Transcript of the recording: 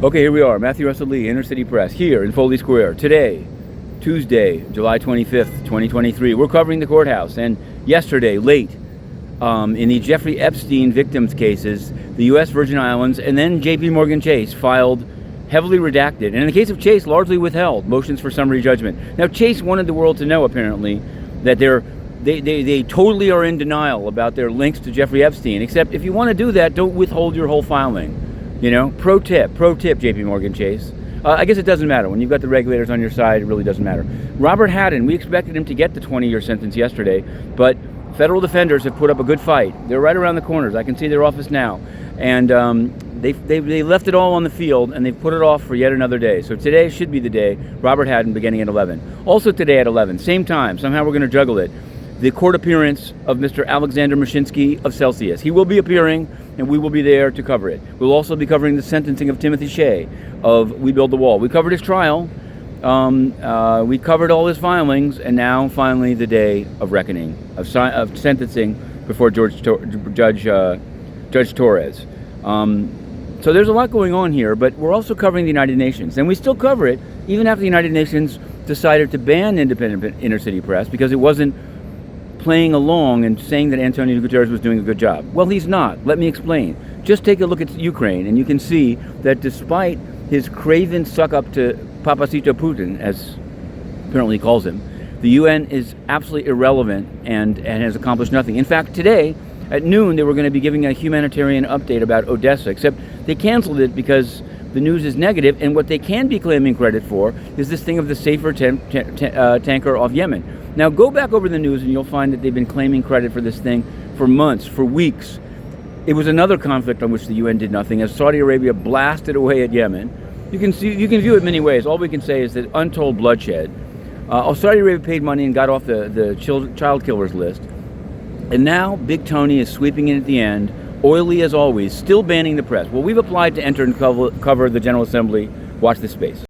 Okay, here we are, Matthew Russell Lee, Inner City Press, here in Foley Square. Today, Tuesday, July 25th, 2023. We're covering the courthouse. And yesterday, late, in the Jeffrey Epstein victims cases, the U.S. Virgin Islands and then JPMorgan Chase filed heavily redacted, and in the case of Chase, largely withheld motions for summary judgment. Now, Chase wanted the world to know, apparently, that they totally are in denial about their links to Jeffrey Epstein, except if you want to do that, don't withhold your whole filing. You know, pro tip, JPMorgan Chase. I guess it doesn't matter. When you've got the regulators on your side, it really doesn't matter. Robert Hadden, we expected him to get the 20-year sentence yesterday, but federal defenders have put up a good fight. They're right around the corners. I can see their office now. And they left it all on the field, and they've put it off for yet another day. So today should be the day. Robert Hadden beginning at 11. Also today at 11, same time, somehow we're going to juggle it, the court appearance of Mr. Alexander Mashinsky of Celsius. He will be appearing, and we will be there to cover it. We'll also be covering the sentencing of Timothy Shea of We Build the Wall. We covered his trial. We covered all his filings, and now finally the day of reckoning, of sentencing before Judge Torres. So there's a lot going on here, but we're also covering the United Nations, and we still cover it even after the United Nations decided to ban independent inner city press because it wasn't playing along and saying that Antonio Guterres was doing a good job. Well, he's not. Let me explain. Just take a look at Ukraine, and you can see that despite his craven suck-up to Papacito Putin, as apparently he calls him, the UN is absolutely irrelevant and has accomplished nothing. In fact, today, at noon, they were going to be giving a humanitarian update about Odessa, except they canceled it because the news is negative, and what they can be claiming credit for is this thing of the safer tanker off Yemen. Now, go back over the news, and you'll find that they've been claiming credit for this thing for months, for weeks. It was another conflict on which the UN did nothing, as Saudi Arabia blasted away at Yemen. You can view it many ways. All we can say is that untold bloodshed. Saudi Arabia paid money and got off the child killers list. And now Big Tony is sweeping in at the end, oily as always, still banning the press. Well, we've applied to enter and cover the General Assembly. Watch this space.